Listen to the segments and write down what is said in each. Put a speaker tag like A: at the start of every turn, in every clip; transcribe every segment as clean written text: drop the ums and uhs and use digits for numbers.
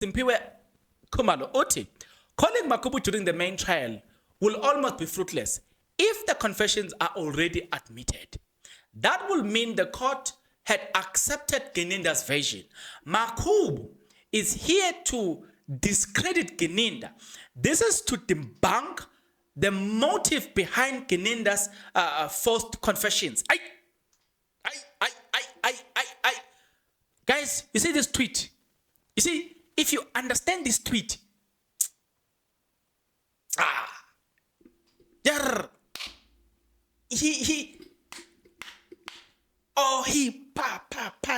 A: Simpiwe Kumalo Oti, calling Makhubo during the main trial will almost be fruitless if the confessions are already admitted. That will mean the court had accepted Gininda's version. Makhubo is here to discredit Gininda. This is to debunk the motive behind Gininda's forced confessions. Guys, you see this tweet? You see, if you understand this tweet, he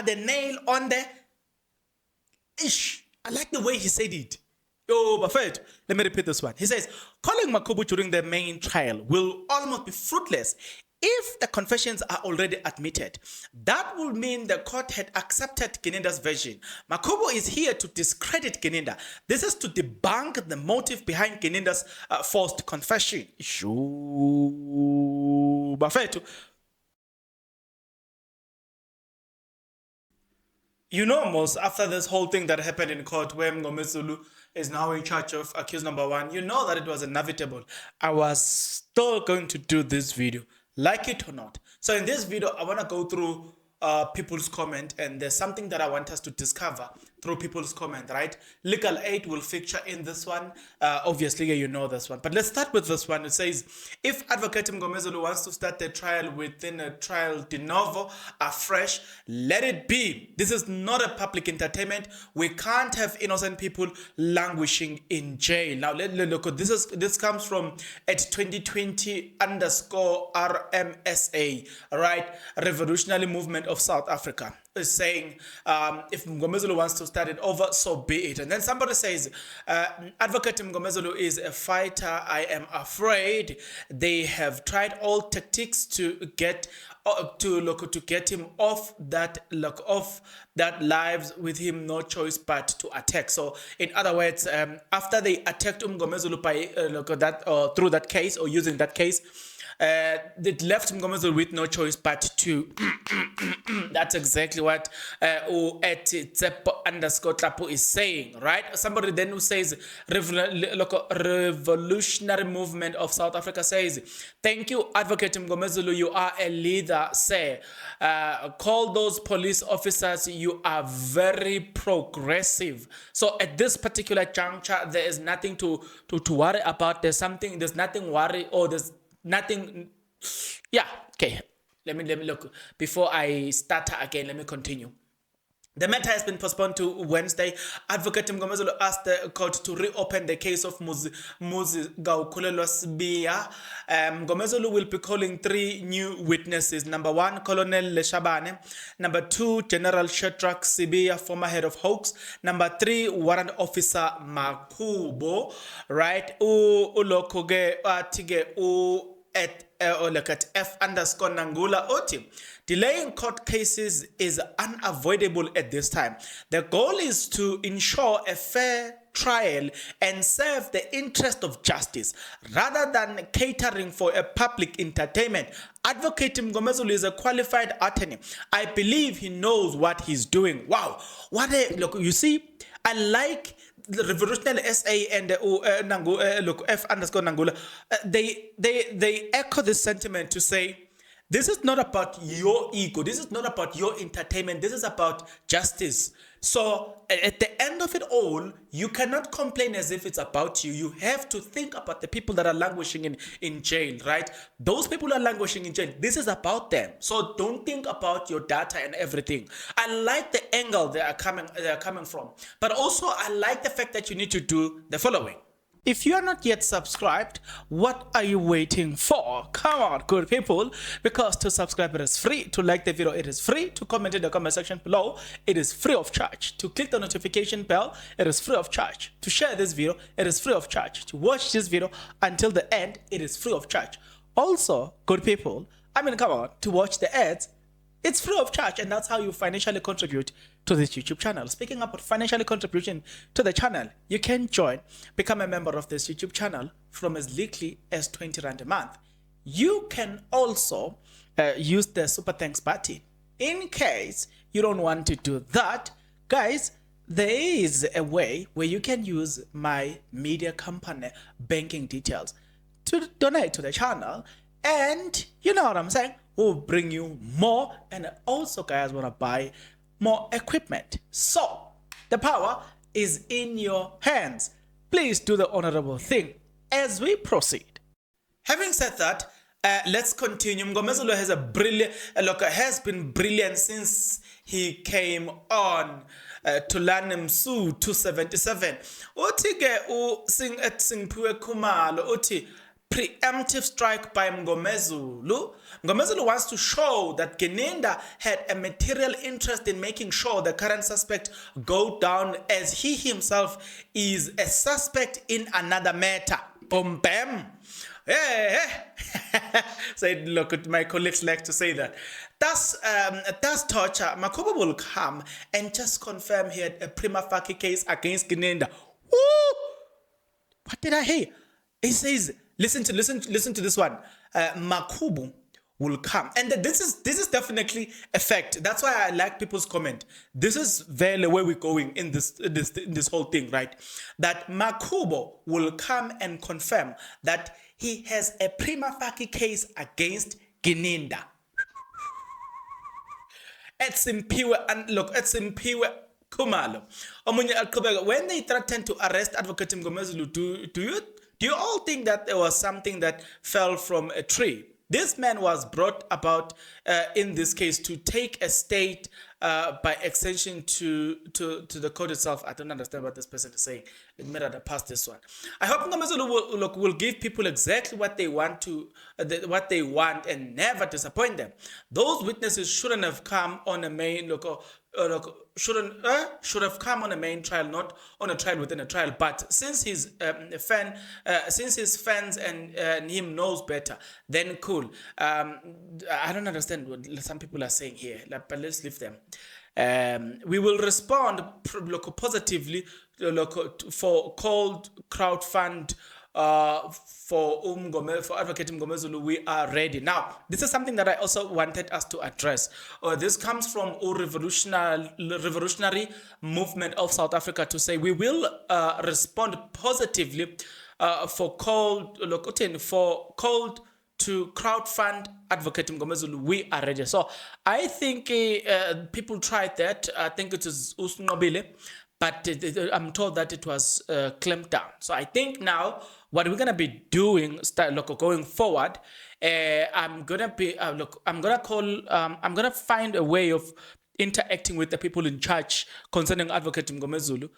A: the nail on the ish. I like the way he said it. Oh, but let me repeat this one. He says, calling Makhubo during the main trial will almost be fruitless if the confessions are already admitted. That will mean the court had accepted Gininda's version. Makhubo is here to discredit Gininda. This is to debunk the motive behind Gininda's forced confession. You know, most after this whole thing that happened in court where Mngomezulu is now in charge of accused number one, you know that it was inevitable. I was still going to do this video, like it or not. So in this video, I want to go through people's comment, and there's something that I want us to discover through people's comment, right? Legal aid will feature in this one. Obviously, you know this one. But let's start with this one. It says, if Advocate Mngomezulu wants to start the trial within a trial de novo, afresh, let it be. This is not a public entertainment. We can't have innocent people languishing in jail. Now, let's look at this. This comes from at 2020_RMSA, right? Revolutionary Movement of South Africa is saying, if Mngomezulu wants to start it over, so be it. And then somebody says, Advocate Mngomezulu is a fighter. I am afraid they have tried all tactics to get him off that lives with him no choice but to attack. So in other words, after they attacked Mngomezulu by through that case or using that case, it left Mngomezulu with no choice but to that's exactly what @Tsepo_Tlapo is saying, right? Somebody then who says Revolutionary Movement of South Africa says, thank you, Advocate Mngomezulu, you are a leader, sir. Call those police officers, you are very progressive. So at this particular juncture, there is nothing to worry about. There's nothing worry, or there's nothing. Yeah, okay. Let me look. Before I start again, let me continue. The matter has been postponed to Wednesday. Advocate Mngomezulu asked the court to reopen the case of Muzi Gaukulelwa Sibiya. Mngomezulu will be calling 3 new witnesses. Number 1, Colonel Leshabane. Number 2, General Shedrack Sibiya, former head of Hawks. Number 3, Warrant Officer Makhubo. Right? At F_Nangula Oti. Delaying court cases is unavoidable at this time. The goal is to ensure a fair trial and serve the interest of justice rather than catering for a public entertainment. Advocate Mngomezulu is a qualified attorney. I believe he knows what he's doing. Wow, look, you see, I like the Revolutionary SA and F_Nangula. They echo this sentiment to say, this is not about your ego. This is not about your entertainment. This is about justice. So at the end of it all, you cannot complain as if it's about you. You have to think about the people that are languishing in jail, right? Those people are languishing in jail. This is about them. So don't think about your data and everything. I like the angle they are coming from. But also I like the fact that you need to do the following. If you are not yet subscribed, what are you waiting for? Come on, good people, because to subscribe it is free, to like the video it is free, to comment in the comment section below it is free of charge, to click the notification bell it is free of charge, to share this video it is free of charge, to watch this video until the end it is free of charge. Also, good people, come on, to watch the ads it's free of charge, and that's how you financially contribute to this YouTube channel. Speaking about financially contribution to the channel, you can become a member of this YouTube channel from as little as 20 Rand a month. You can also use the super thanks button. In case you don't want to do that, guys, there is a way where you can use my media company banking details to donate to the channel, and you know what I'm saying, we'll bring you more, and also guys want to buy more equipment. So the power is in your hands. Please do the honorable thing as we proceed. Having said that, let's continue. Mngomezulu has a brilliant, has been brilliant since he came on to Lanemsu 277. Uthi ke sing at Singpue Kumalo, uthi preemptive strike by Mngomezulu. Mngomezulu wants to show that Gininda had a material interest in making sure the current suspect go down, as he himself is a suspect in another matter. Boom, bam. Hey. So look, my colleagues like to say that. That's torture. Makhubo will come and just confirm he had a prima facie case against Gininda. Woo! What did I hear? He says, listen to this one. Makhubo will come, and this is definitely a fact. That's why I like people's comment. This is very where we're going in this whole thing, right? That Makhubo will come and confirm that he has a prima facie case against Gininda. It's impiwe, and look, it's impiwe Kumalo. When they threatened to arrest Advocate Mngomezulu, do you all think that there was something that fell from a tree? This man was brought about in this case to take a state by extension to the code itself. I don't understand what this person is saying. Let me rather pass this one. I hope Mngomezulu will give people exactly what they want and never disappoint them. Those witnesses shouldn't have come on a main should have come on a main trial, not on a trial within a trial. But since his fans and him knows better, then cool. I don't understand what some people are saying here, but let's leave them. We will respond positively for called crowdfund for Advocate Mngomezulu. We are ready. Now, this is something that I also wanted us to address. This comes from a revolutionary movement of South Africa to say we will respond positively for called to crowdfund Advocate Mngomezulu. We are ready. So I think people tried that. I think it is Usnobile, but I'm told that it was clamped down. So I think now what we're gonna be doing, going forward, I'm gonna find a way of interacting with the people in charge concerning Advocate Mngomezulu.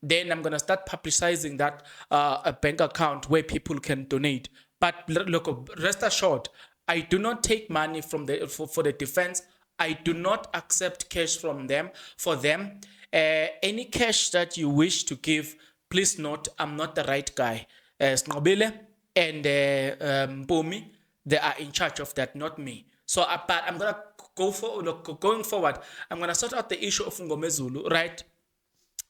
A: Then I'm gonna start publicizing that a bank account where people can donate. But look, rest assured, I do not take money from for the defense. I do not accept cash from them. For them, any cash that you wish to give, please note, I'm not the right guy. Snobile and Bumi, they are in charge of that, not me. So, but I'm gonna going forward, I'm gonna sort out the issue of Mngomezulu, right?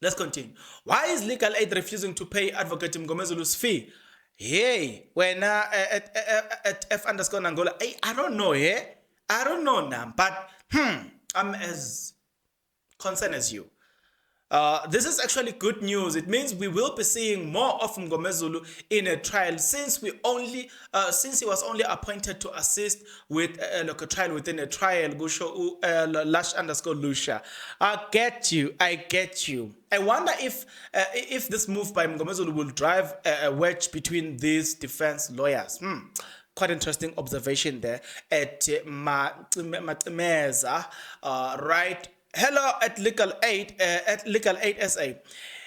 A: Let's continue. Why is Legal Aid refusing to pay Advocate Mngomezulu's fee? Hey, when at F_Angola, I don't know, I don't know now, but I'm as concerned as you. This is actually good news. It means we will be seeing more of Mngomezulu in a trial, since he was only appointed to assist with a trial within a trial. Lash_Lucia. I get you. I wonder if this move by Mngomezulu will drive a wedge between these defense lawyers. Quite interesting observation there at Matimeza, right? Hello at Legal Aid SA.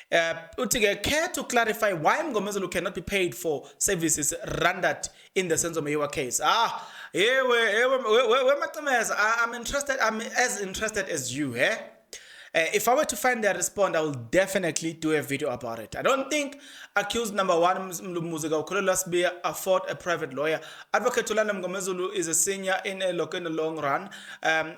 A: Care to clarify why Mngomezulu cannot be paid for services rendered in the Senzo case? I'm interested. I'm as interested as you, if I were to find their response, I will definitely do a video about it. I don't think accused number one, Muzika Ukulolas, be afford a private lawyer. Advocate Tulana Mngomezulu is a senior in the long run.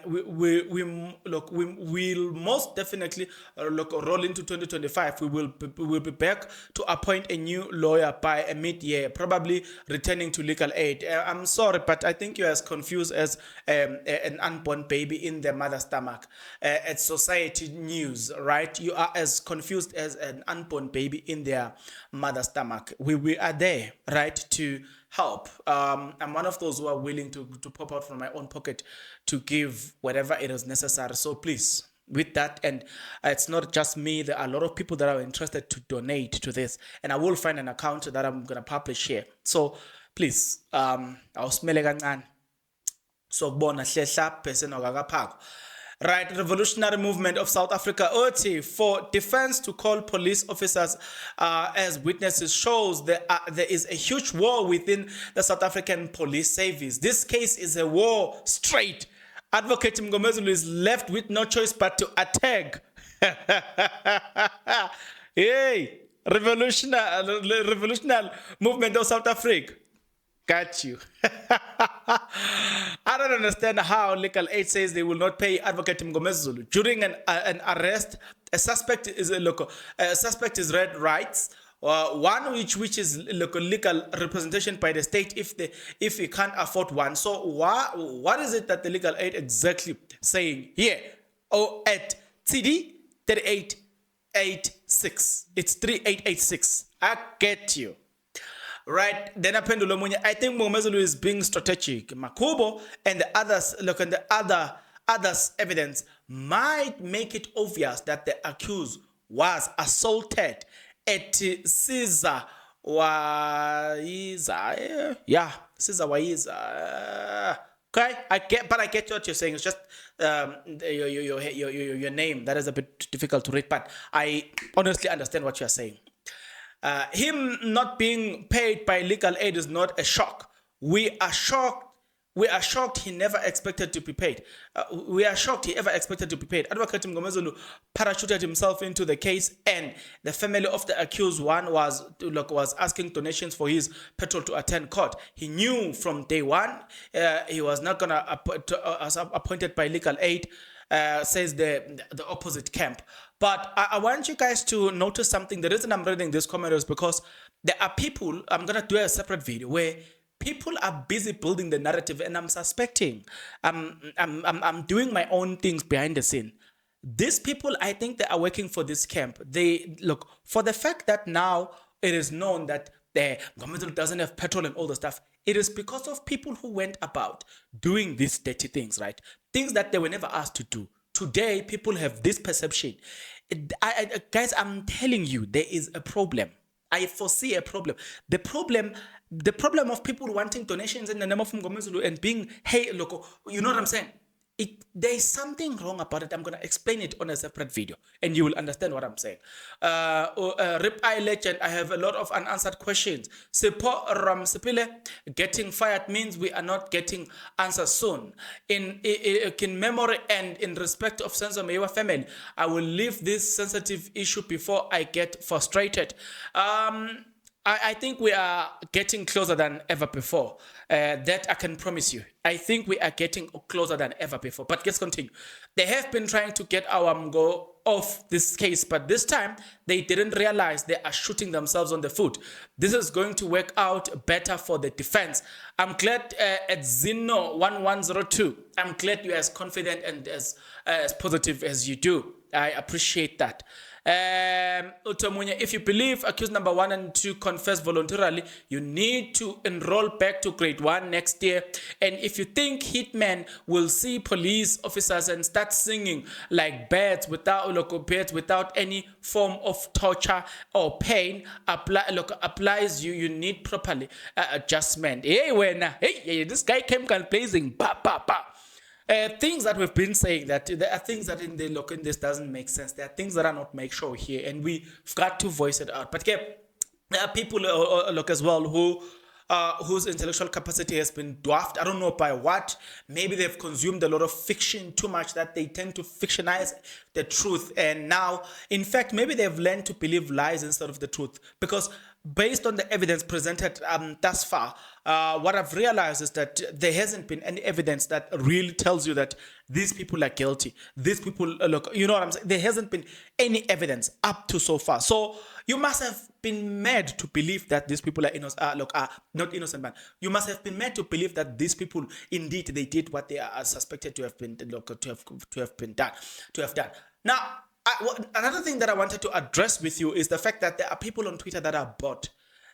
A: We will most definitely roll into 2025. We will be back to appoint a new lawyer by a mid-year, probably returning to Legal Aid. I'm sorry, but I think you're as confused as an unborn baby in their mother's stomach. At society news, right? You are as confused as an unborn baby in their mother's stomach. We are there, right, to help. I'm one of those who are willing to pop out from my own pocket to give whatever it is necessary. So please, with that, and it's not just me, there are a lot of people that are interested to donate to this, and I will find an account that I'm gonna publish here. So please, awusimele kancane sokubona hlehla phese nokakaphako. Right, Revolutionary Movement of South Africa, OT, for defense to call police officers as witnesses shows there is a huge war within the South African police service. This case is a war straight. Advocate Mngomezulu is left with no choice but to attack. Hey, Revolutionary Movement of South Africa. Got you. I don't understand how legal aid says they will not pay Advocate Mngomezulu during an arrest. A suspect is read rights. One which is legal representation by the state if he can't afford one. So what is it that the legal aid exactly saying here? Oh, at TD 3886. It's 3886. I get you. Right, then I think Mngomezulu is being strategic. Makhubo and the others, and the others' evidence might make it obvious that the accused was assaulted at Caesar Waiza. Yeah, Caesar Waiza. Okay, I get what you're saying. It's just your name that is a bit difficult to read, but I honestly understand what you're saying. Him not being paid by legal aid is not a shock. We are shocked. We are shocked he never expected to be paid. We are shocked he ever expected to be paid. Advocate Mngomezulu parachuted himself into the case, and the family of the accused one was asking donations for his petrol to attend court. He knew from day one he was not gonna appointed by legal aid. Says the opposite camp. But I want you guys to notice something. The reason I'm reading this comment is because there are people, I'm going to do a separate video where people are busy building the narrative, and I'm suspecting, I'm doing my own things behind the scene. These people, I think they are working for this camp. They look, for the fact that now it is known that the government doesn't have petrol and all the stuff, it is because of people who went about doing these dirty things, right? Things that they were never asked to do. Today, people have this perception. Guys, I'm telling you, there is a problem. I foresee a problem. The problem of people wanting donations in the name of Mngomezulu and being, hey, look, you know what I'm saying? There is something wrong about it. I'm going to explain it on a separate video, and you will understand what I'm saying. Rip Eye Legend, I have a lot of unanswered questions. Sipo Ramsipile, getting fired means we are not getting answers soon. In memory and in respect of Senzo Mewa family, I will leave this sensitive issue before I get frustrated. I think we are getting closer than ever before. That I can promise you. I think we are getting closer than ever before. But let's continue. They have been trying to get our Mngo off this case, but this time they didn't realize they are shooting themselves on the foot. This is going to work out better for the defense. I'm glad at Zino1102, I'm glad you're as confident and as positive as you do. I appreciate that. If you believe accused number 1 and 2 confess voluntarily, you need to enroll back to grade 1 next year. And if you think hitmen will see police officers and start singing like birds without any form of torture or pain applies, you need properly adjustment. Hey, this guy came blazing. Things that we've been saying, that there are things that in this doesn't make sense. There are things that are not make sure here, and we've got to voice it out. But there are people as well who whose intellectual capacity has been dwarfed. I don't know by what. Maybe they've consumed a lot of fiction too much that they tend to fictionize the truth. And now, in fact, maybe they've learned to believe lies instead of the truth. Because based on the evidence presented thus far, what I've realized is that there hasn't been any evidence that really tells you that these people are guilty. These people, you know what I'm saying? There hasn't been any evidence up to so far. So you must have been mad to believe that these people are innocent. Are not innocent, man. You must have been mad to believe that these people indeed they did what they are suspected to have been to have done. Now, another thing that I wanted to address with you is the fact that there are people on Twitter that are bought.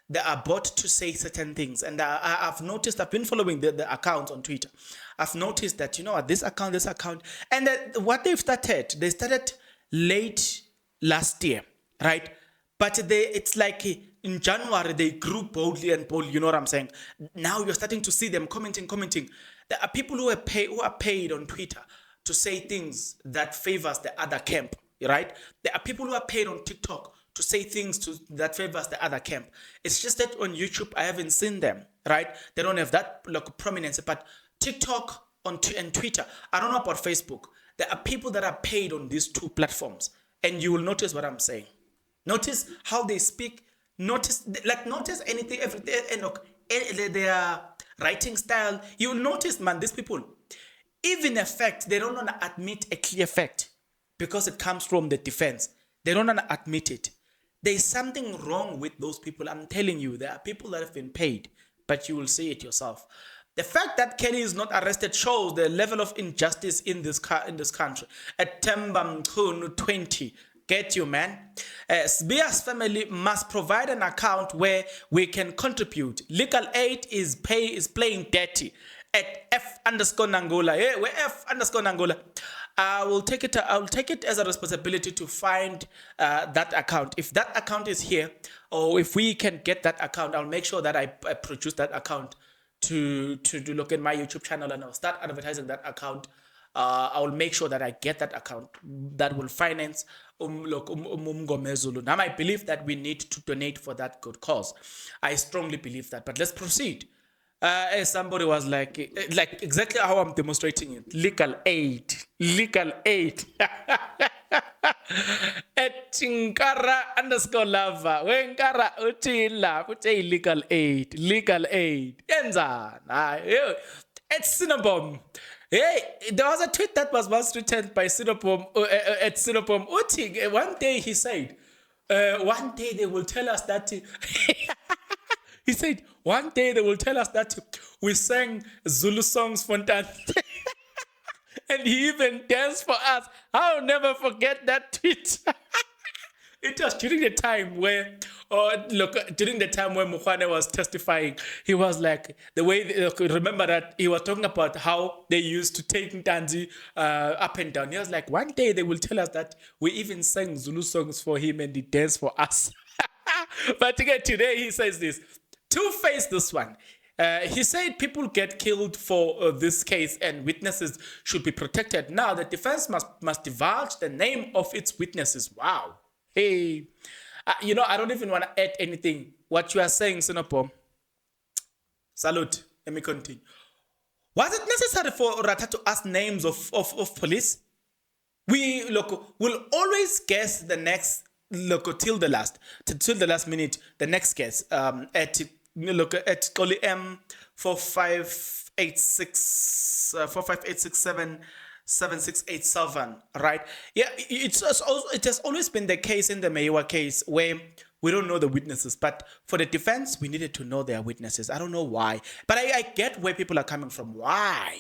A: They are bought to say certain things, and I've noticed. I've been following the accounts on Twitter. I've noticed that this account, and what they started late last year, right? But it's like in January they grew boldly. You know what I'm saying? Now you're starting to see them commenting. There are people who are paid on Twitter to say things that favors the other camp, right? There are people who are paid on TikTok to say things that favors the other camp. It's just that on YouTube, I haven't seen them, right? They don't have that prominence. But TikTok and Twitter, I don't know about Facebook. There are people that are paid on these two platforms. And you will notice what I'm saying. Notice how they speak. Notice anything, everything, and their writing style. You will notice, man, these people, even a fact, they don't want to admit a clear fact because it comes from the defense. They don't want to admit it. There's something wrong with those people. I'm telling you, there are people that have been paid, but you will see it yourself. The fact that Kelly is not arrested shows the level of injustice in this country. At Tembam 20, get you, man. Sbia's family must provide an account where we can contribute. Legal aid is playing dirty. At F_Nangola. Yeah, where F_Nangola. I will take it as a responsibility to find that account. If that account is here, or if we can get that account, I'll make sure that I produce that account to look at my YouTube channel, and I'll start advertising that account. I will make sure that I get that account that will finance Umgomezulu. Now, I believe that we need to donate for that good cause. I strongly believe that. But let's proceed. Somebody was like exactly how I'm demonstrating it. Legal aid. At Nkara_lava. When Nkara utila, uti legal aid. Enza. At Cinnabon. Hey, there was a tweet that was once written by Cinnabon at Cinnabon. Uti, one day he said, one day they will tell us that. He said, one day they will tell us that we sang Zulu songs for dance. And he even danced for us. I'll never forget that tweet. It was during the time where, Mokwane was testifying. He was like, remember that he was talking about how they used to take Ntanzi up and down. He was like, one day they will tell us that we even sang Zulu songs for him and he danced for us. But again, today he says this. Two-faced this one. He said people get killed for this case and witnesses should be protected. Now the defense must divulge the name of its witnesses. Wow. Hey, I don't even want to add anything. What you are saying, Sinopo. Salute. Let me continue. Was it necessary for Rata to ask names of police? We will always guess the next till the last minute. The next guess at Koli M 45867687 right? Yeah, it has always been the case in the Maiwa case where we don't know the witnesses, but for the defense we needed to know their witnesses. I don't know why, but I get where people are coming from. Why?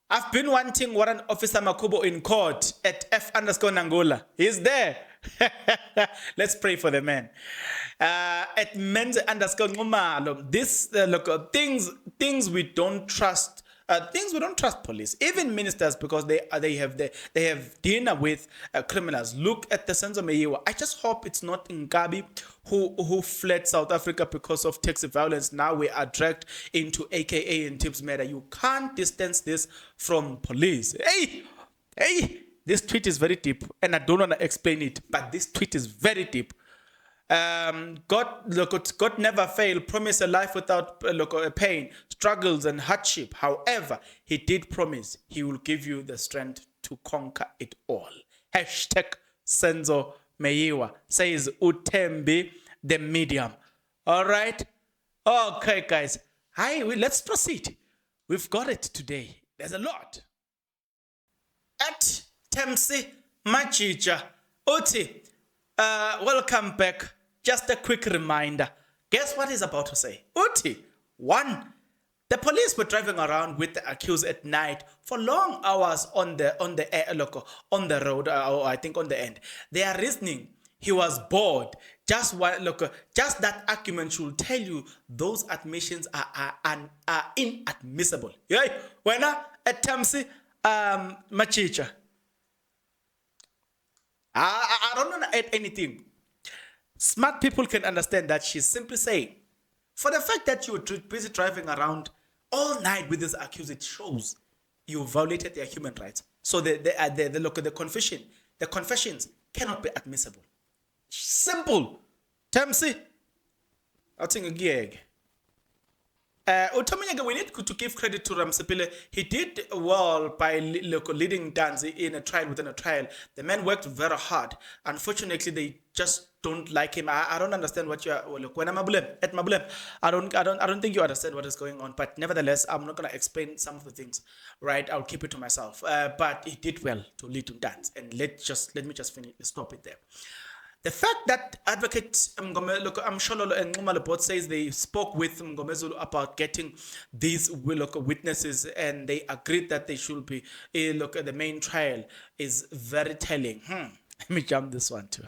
A: I've been wanting Warrant Officer Makhubo in court at F_Nangola. He's there. Let's pray for the man. At Menze_Ngumalo. This things we don't trust. Things we don't trust police, even ministers, because they have dinner with criminals. Look at the Senzo Meyiwa. I just hope it's not Ngabi who fled South Africa because of taxi violence. Now we are dragged into AKA and Tips Matter. You can't distance this from police. Hey, this tweet is very deep, and I don't want to explain it, but this tweet is very deep. God never failed. Promise a life without pain, struggles, and hardship. However, He did promise He will give you the strength to conquer it all. #Senzo Meyiwa says Utembi the medium. All right. Okay, guys. Let's proceed. We've got it today. There's a lot. At Temsi Majija Uti. Welcome back. just a quick reminder. Guess what he's about to say? Uti, one, the police were driving around with the accused at night for long hours on the road, or I think on the end. They are reasoning he was bored. Just that argument should tell you those admissions are inadmissible. Yeah, when at Tamsi Machicha. I don't want to add anything. Smart people can understand that she's simply saying, for the fact that you were busy driving around all night with this accused, it shows you violated their human rights. So the confessions cannot be admissible. Simple. Tamsi, I think a gig. We need to give credit to Ramsipile. He did well by leading Danzi in a trial within a trial. The man worked very hard. Unfortunately, they just don't like him. I don't understand what you are. Look, when I'm at Mabulem, I don't think you understand what is going on. But nevertheless, I'm not gonna explain some of the things, right? I'll keep it to myself. But he did well to lead to dance, and let me just stop it there. The fact that Advocate Mshololo and Ngumalo both says they spoke with Mngomezulu about getting these witnesses, and they agreed that they should be at the main trial is very telling. Let me jump this one too.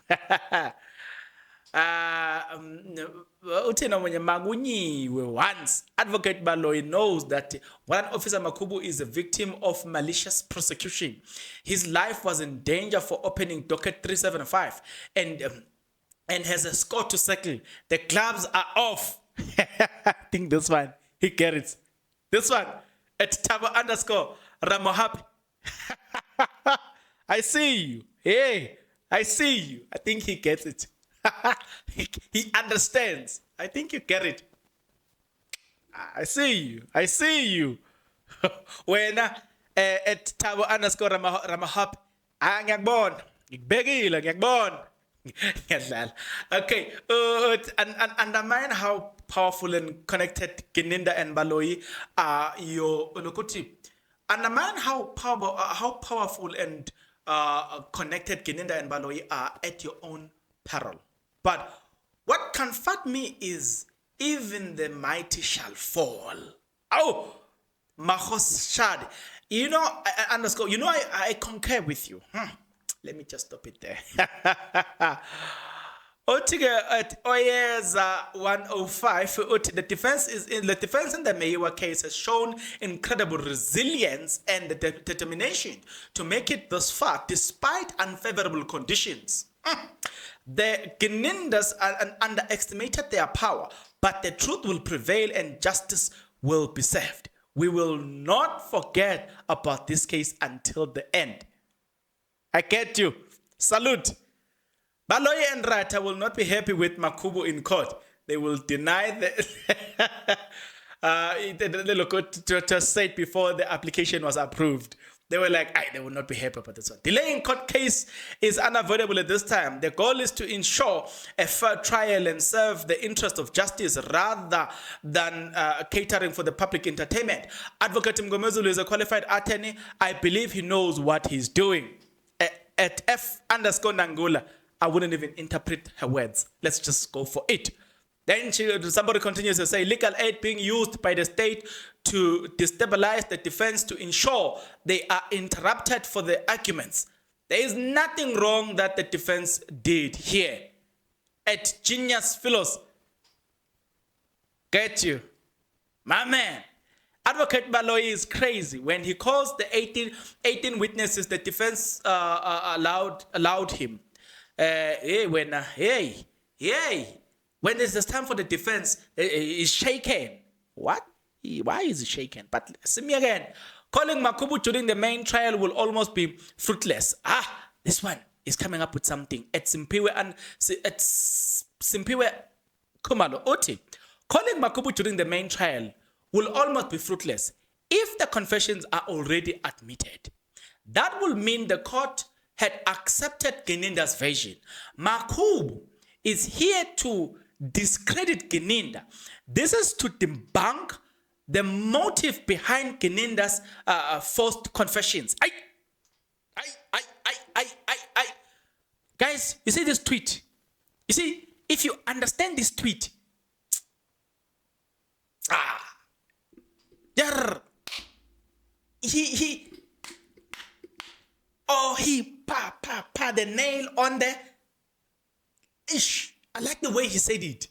A: Once Advocate Baloi knows that one officer Makhubo is a victim of malicious prosecution. His life was in danger for opening docket 375 and has a score to settle. The gloves are off. I think this one, he gets it. This one, at Tabo _ Ramohap. I see you. Hey, I see you. I think he gets it. he understands. I think you get it. I see you. I see you. When at Tabo _ Ramahap, ngiyakubona. Ngikubekile, ngiyakubona. Okay, and undermine how powerful and connected Gininda and Baloi are. Undermine how powerful and connected Gininda and Baloi are at your own peril. But what comfort me is even the mighty shall fall. Oh, Mahos Shad. I concur with you. Let me just stop it there. At Oyeza 105, the defense in the Meyiwa case has shown incredible resilience and determination to make it thus far despite unfavorable conditions. The Ginindas underestimated their power, but the truth will prevail and justice will be served. We will not forget about this case until the end. I get you. Salute. Baloi and Rata will not be happy with Makhubo in court. They will deny to say it before the application was approved. They were like, they will not be happy about this one. Delaying court case is unavoidable at this time. The goal is to ensure a fair trial and serve the interest of justice rather than catering for the public entertainment. Advocate Mngomezulu is a qualified attorney. I believe he knows what he's doing. At F_Nangula, I wouldn't even interpret her words. Let's just go for it. Then somebody continues to say, legal aid being used by the state to destabilize the defense to ensure they are interrupted for the arguments. There is nothing wrong that the defense did here. At Genius Philos, get you. My man, Advocate Baloi is crazy. When he calls the 18 witnesses the defense allowed him. When it's time for the defense, he's shaken. What? Why is he shaken? But see me again. Calling Makhubo during the main trial will almost be fruitless. This one is coming up with something. At Simpiwe Kumalo Oti. Calling Makhubo during the main trial will almost be fruitless if the confessions are already admitted. That will mean the court had accepted Gininda's version. Makhubo is here to discredit Gininda. This is to debunk the motive behind Gininda's forced confessions. Guys, you see this tweet? You see, if you understand this tweet, he the nail on the ish. I like the way he said it.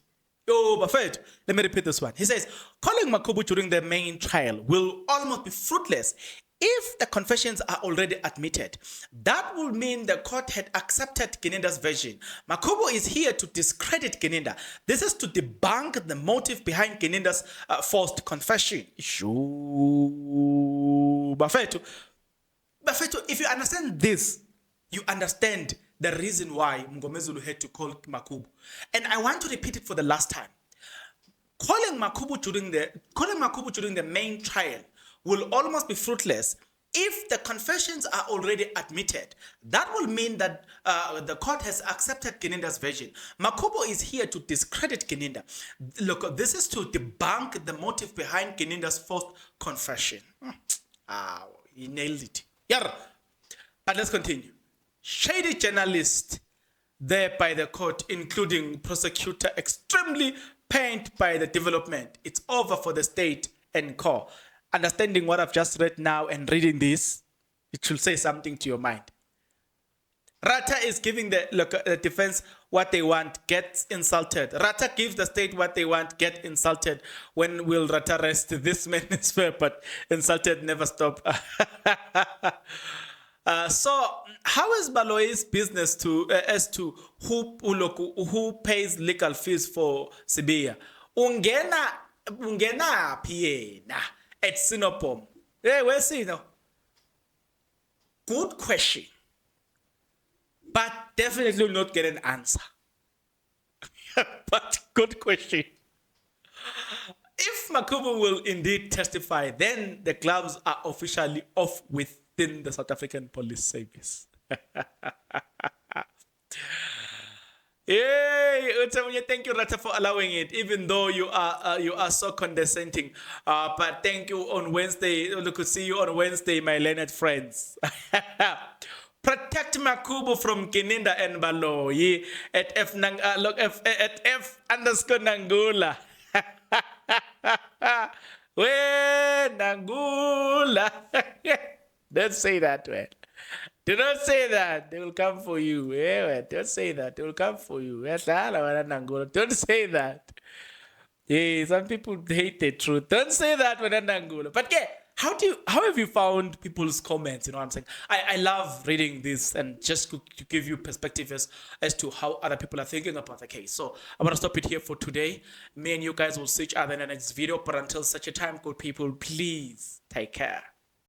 A: Oh, Buffett, let me repeat this one. He says, calling Makhubo during the main trial will almost be fruitless if the confessions are already admitted. That would mean the court had accepted Gininda's version. Makhubo is here to discredit Gininda. This is to debunk the motive behind Gininda's forced confession. Buffett, if you understand this, you understand the reason why Mngomezulu had to call Makhubo. And I want to repeat it for the last time. Calling Makhubo during the main trial will almost be fruitless if the confessions are already admitted. That will mean that the court has accepted Gininda's version. Makhubo is here to discredit Gininda. Look, this is to debunk the motive behind Gininda's forced confession. He nailed it. Yeah. But let's continue. Shady journalist there by the court, including prosecutor, extremely pained by the development. It's over for the state and core. Understanding what I've just read now and reading this, it should say something to your mind. Rata is giving the defense what they want, gets insulted. Rata gives the state what they want, get insulted. When will Rata rest? This man is fair, but insulted never stop. So how is Baloi's business as to who pays legal fees for Sibiya? Ungena piena at Sinopom. Hey, where's Sino? Good question, but definitely will not get an answer. But good question. If Makhubo will indeed testify, then the gloves are officially off within the South African Police Service. Yay! Thank you, Rata, for allowing it, even though you are so condescending. But thank you on Wednesday. Look, to see you on Wednesday, my learned friends. Protect Makhubo from Gininda and Baloi at F underscore Nangula. Nangula. Don't say that, man. Do not say that. They will come for you. Don't say that. They will come for you. Don't say that. Yeah, some people hate the truth. Don't say that, Angola. But yeah, how have you found people's comments? You know what I'm saying? I love reading this and just to give you perspective as to how other people are thinking about the case. So I'm gonna stop it here for today. Me and you guys will see each other in the next video. But until such a time, good people, please take care.